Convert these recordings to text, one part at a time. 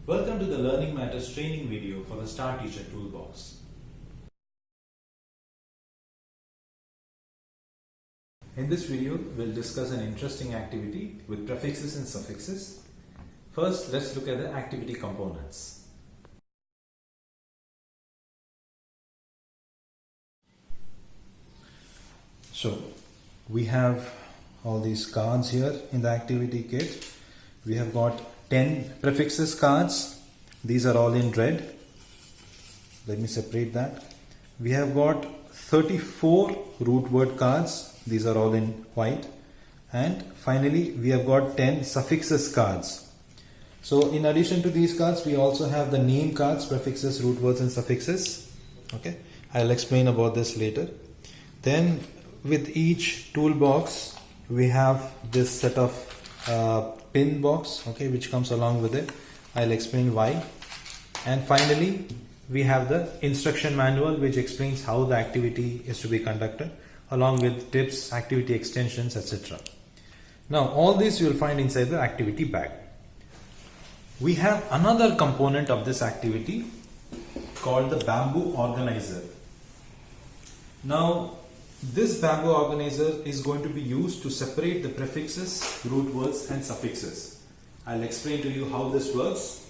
Welcome to the Learning Matters training video for the Star Teacher Toolbox. In this video, we'll discuss an interesting activity with prefixes and suffixes. First, let's look at the activity components. So, we have all these cards here in the activity kit. We have got 10 prefixes cards. These are all in red. Let me separate that. We have got 34 root word cards. These are all in white. And finally, we have got 10 suffixes cards. So in addition to these cards, we also have the name cards, prefixes, root words and suffixes. Okay, I'll explain about this later. Then with each toolbox, we have this set of pin box, okay, which comes along with it. I'll explain why. And finally, we have the instruction manual, which explains how the activity is to be conducted, along with tips, activity extensions, etc. Now, all this you will find inside the activity bag. We have another component of this activity called the bamboo organizer. Now, this bamboo organizer is going to be used to separate the prefixes, root words and suffixes. I'll explain to you how this works.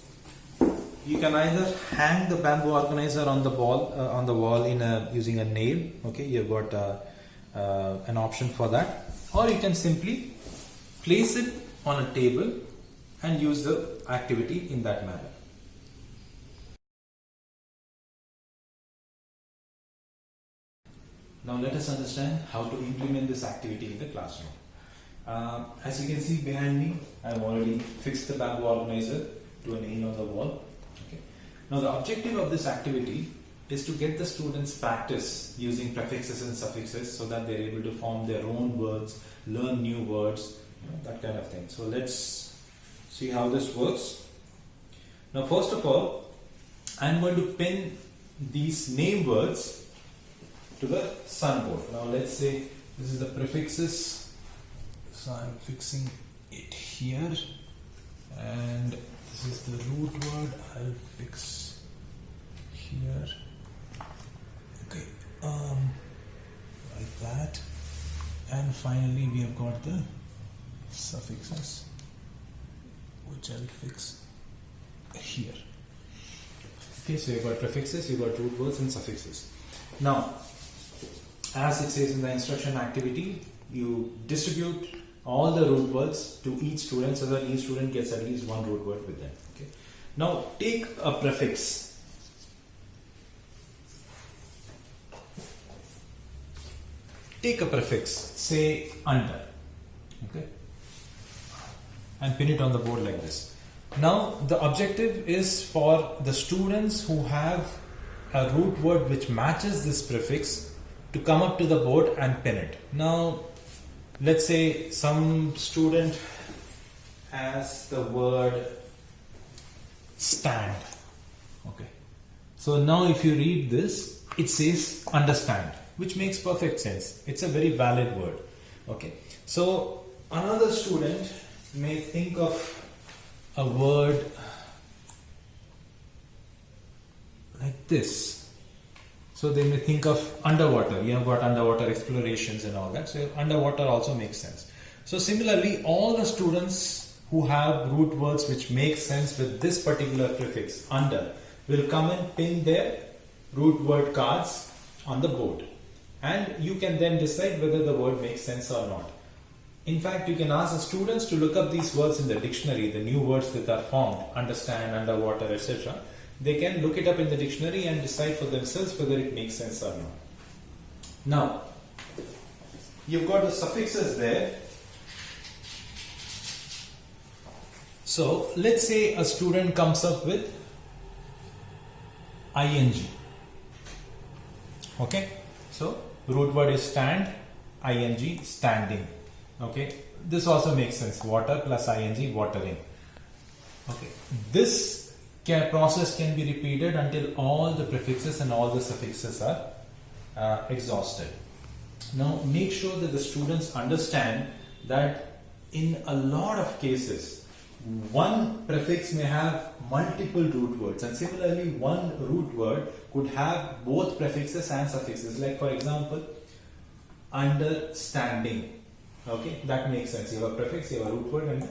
You can either hang the bamboo organizer on the wall using a nail. Okay, you've got an option for that, or you can simply place it on a table and use the activity in that manner. Now let us understand how to implement this activity in the classroom. As you can see behind me, I have already fixed the bamboo organizer to a nail on the wall. Okay. Now the objective of this activity is to get the students practice using prefixes and suffixes so that they are able to form their own words, learn new words, that kind of thing. So let's see how this works. Now first of all, I am going to pin these name words to the sunboard. Now let's say this is the prefixes, so I'm fixing it here, and this is the root word, I'll fix here. Okay, like that, and finally we have got the suffixes, which I'll fix here. Okay, so you've got prefixes, you've got root words and suffixes. Now, as it says in the instruction activity, you distribute all the root words to each student so that each student gets at least one root word with them. Okay. Now take a prefix. Take a prefix, say under. Okay. And pin it on the board like this. Now the objective is for the students who have a root word which matches this prefix to come up to the board and pin it. Now, let's say some student has the word stand. Okay. So now if you read this, it says understand, which makes perfect sense. It's a very valid word. Okay. So another student may think of a word like this. So they may think of underwater. You have got underwater explorations and all that. So underwater also makes sense. So similarly, all the students who have root words which make sense with this particular prefix under will come and pin their root word cards on the board. And you can then decide whether the word makes sense or not. In fact, you can ask the students to look up these words in the dictionary, the new words that are formed, understand, underwater, etc. They can look it up in the dictionary and decide for themselves whether it makes sense or not. Now, you've got the suffixes there. So, let's say a student comes up with ing. Okay, so root word is stand, ing, standing. Okay, this also makes sense. Water plus ing, watering. Okay, this process can be repeated until all the prefixes and all the suffixes are exhausted. Now make sure that the students understand that in a lot of cases one prefix may have multiple root words, and similarly one root word could have both prefixes and suffixes. Like for example, understanding. Okay, that makes sense. You have a prefix, you have a root word and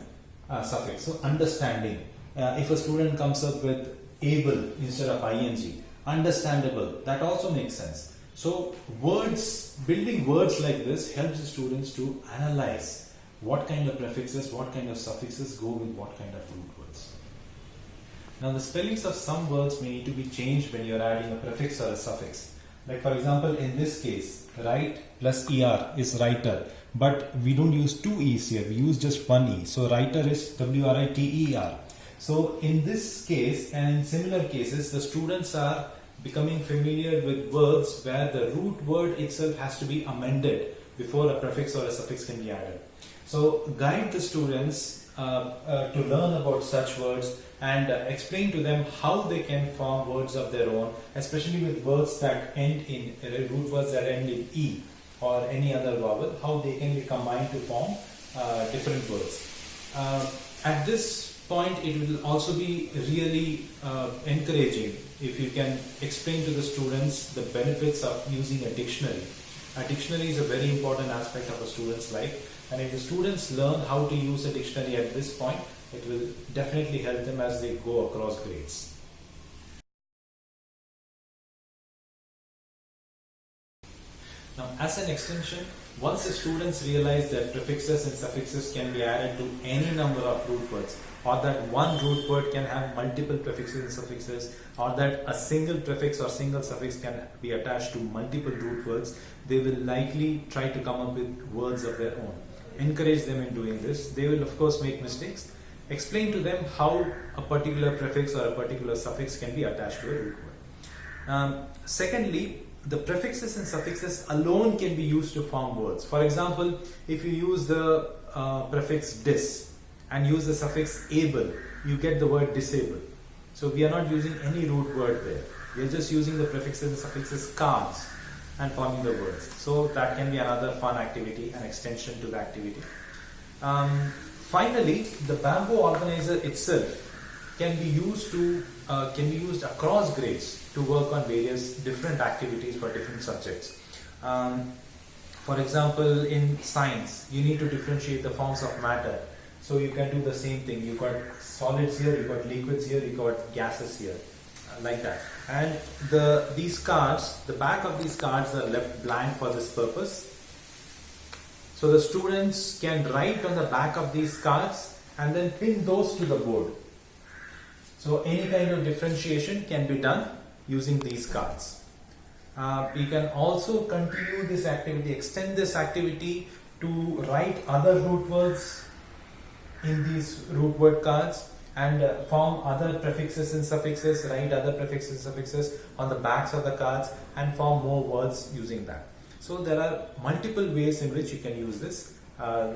a suffix. So understanding. If a student comes up with able instead of ing, understandable, that also makes sense. So words, building words like this helps the students to analyze what kind of prefixes, what kind of suffixes go with what kind of root words. Now the spellings of some words may need to be changed when you are adding a prefix or a suffix. Like for example, in this case, write plus er is writer, but we don't use two e's here, we use just one e. So writer is writer. So in this case and in similar cases, the students are becoming familiar with words where the root word itself has to be amended before a prefix or a suffix can be added. So guide the students to learn about such words and explain to them how they can form words of their own, especially with words that end in root words that end in e or any other vowel, how they can be combined to form different words. At this point, it will also be really encouraging if you can explain to the students the benefits of using a dictionary. A dictionary is a very important aspect of a student's life, and if the students learn how to use a dictionary at this point, it will definitely help them as they go across grades. Now, as an extension, once the students realize that prefixes and suffixes can be added to any number of root words, or that one root word can have multiple prefixes and suffixes, or that a single prefix or single suffix can be attached to multiple root words, they will likely try to come up with words of their own. Encourage them in doing this. They will of course make mistakes. Explain to them how a particular prefix or a particular suffix can be attached to a root word. Secondly, the prefixes and suffixes alone can be used to form words. For example, if you use the prefix dis and use the suffix able, you get the word disabled. So we are not using any root word there. We are just using the prefixes and suffixes cards and forming the words. So that can be another fun activity, an extension to the activity. Finally, the bamboo organizer itself can be used across grades to work on various different activities for different subjects. For example, in science, you need to differentiate the forms of matter. So you can do the same thing. You've got solids here, you've got liquids here, you've got gases here, like that. And these cards, the back of these cards are left blank for this purpose. So the students can write on the back of these cards and then pin those to the board. So any kind of differentiation can be done using these cards. You can also continue this activity, extend this activity to write other root words in these root word cards and form other prefixes and suffixes, write other prefixes and suffixes on the backs of the cards and form more words using that. So there are multiple ways in which you can use this,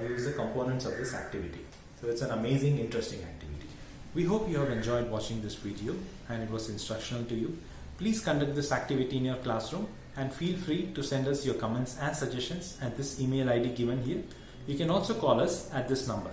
use the components of this activity. So it's an amazing, interesting activity. We hope you have enjoyed watching this video and it was instructional to you. Please conduct this activity in your classroom and feel free to send us your comments and suggestions at this email ID given here. You can also call us at this number.